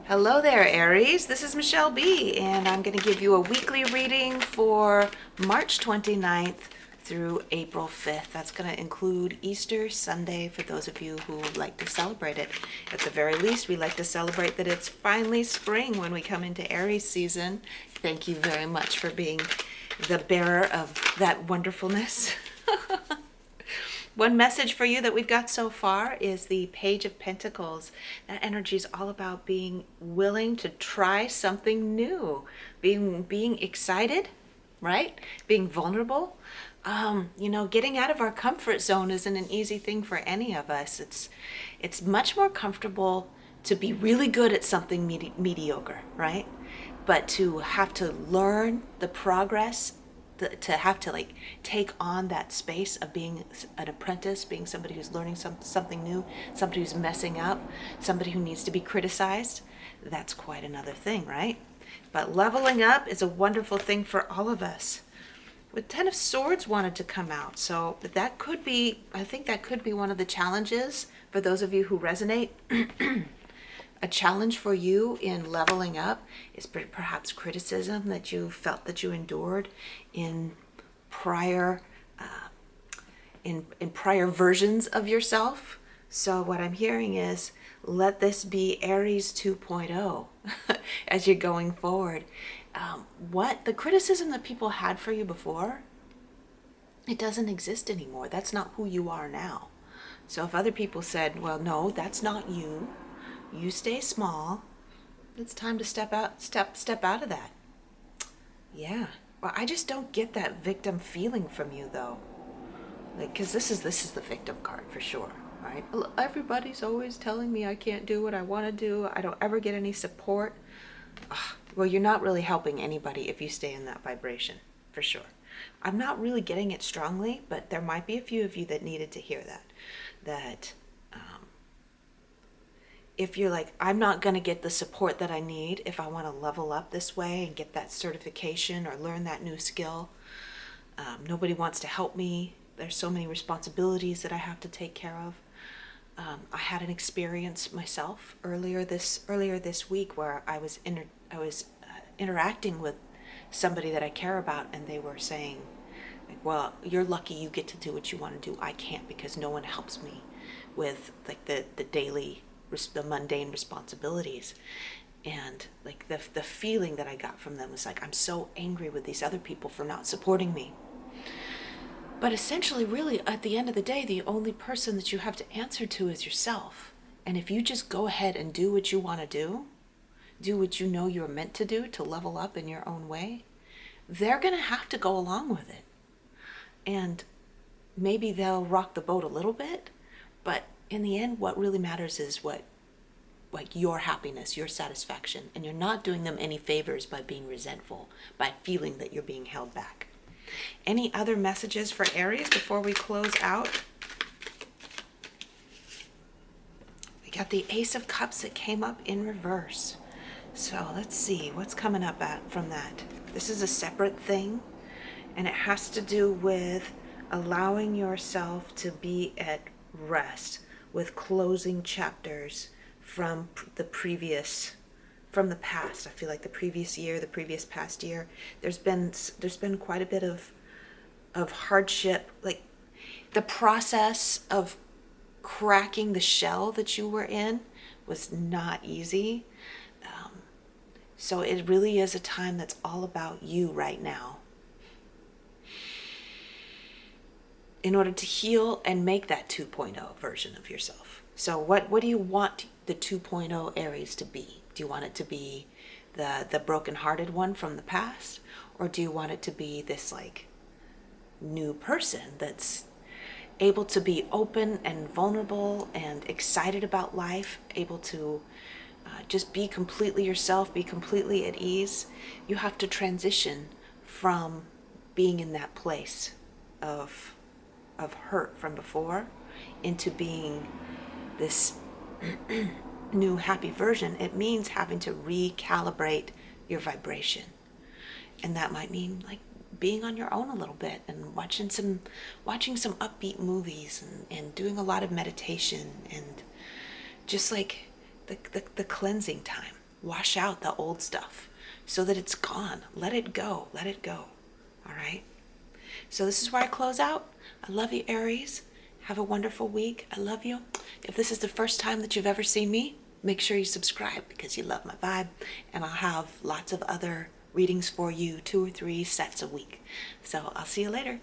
Hello there, Aries. This is Michelle B, and I'm going to give you a weekly reading for March 29th through April 5th. That's going to include Easter Sunday for those of you who like to celebrate it. At the very least, we like to celebrate that it's finally spring when we come into Aries season. Thank you very much for being the bearer of that wonderfulness. One message for you that we've got so far is the Page of Pentacles. That energy is all about being willing to try something new, being excited, right? Being vulnerable. Getting out of our comfort zone isn't an easy thing for any of us. It's much more comfortable to be really good at something mediocre, right? But to have to learn the progress, to have to like take on that space of being an apprentice, being somebody who's learning something new, somebody who's messing up, somebody who needs to be criticized, that's quite another thing, right? But leveling up is a wonderful thing for all of us. With Ten of Swords wanted to come out, so that could be, I think that could be one of the challenges for those of you who resonate. A challenge for you in leveling up is perhaps criticism that you felt that you endured in prior in prior versions of yourself. So what I'm hearing is, let this be Aries 2.0 as you're going forward. What the criticism that people had for you before, it doesn't exist anymore. That's not who you are now. So if other people said, well, no, that's not you, you stay small, it's time to step out of that. Yeah. Well, I just don't get that victim feeling from you though. Like, because this is the victim card for sure, right? Everybody's always telling me I can't do what I want to do. I don't ever get any support. Ugh. Well, you're not really helping anybody if you stay in that vibration, for sure. I'm not really getting it strongly, but there might be a few of you that needed to hear that. That if you're like, I'm not going to get the support that I need if I want to level up this way and get that certification or learn that new skill. Nobody wants to help me. There's so many responsibilities that I have to take care of. I had an experience myself earlier this week where I was interacting with somebody that I care about, and they were saying, like, well, you're lucky you get to do what you want to do. I can't because no one helps me with like the daily, the mundane responsibilities. And like the feeling that I got from them was like, I'm so angry with these other people for not supporting me. But essentially, really, at the end of the day, the only person that you have to answer to is yourself. And if you just go ahead and do what you want to do what you know you're meant to do to level up in your own way, they're going to have to go along with it. And maybe they'll rock the boat a little bit, but in the end, what really matters is like your happiness, your satisfaction, and you're not doing them any favors by being resentful, by feeling that you're being held back. Any other messages for Aries before we close out? We got the Ace of Cups that came up in reverse. So let's see what's coming up from that. This is a separate thing, and it has to do with allowing yourself to be at rest with closing chapters from the past. I feel like the previous year, the previous past year, there's been quite a bit of hardship. Like the process of cracking the shell that you were in was not easy. So it really is a time that's all about you right now, in order to heal and make that 2.0 version of yourself. So what do you want the 2.0 Aries to be? Do you want it to be the broken-hearted one from the past? Or do you want it to be this like new person that's able to be open and vulnerable and excited about life, able to just be completely yourself, be completely at ease? You have to transition from being in that place of hurt from before into being this new happy version. It means having to recalibrate your vibration. And that might mean like being on your own a little bit and watching some upbeat movies and doing a lot of meditation and just like the cleansing time. Wash out the old stuff so that it's gone. Let it go. Let it go. All right? So this is where I close out. I love you, Aries. Have a wonderful week. I love you. If this is the first time that you've ever seen me, make sure you subscribe because you love my vibe. And I'll have lots of other readings for you, 2 or 3 sets a week. So I'll see you later.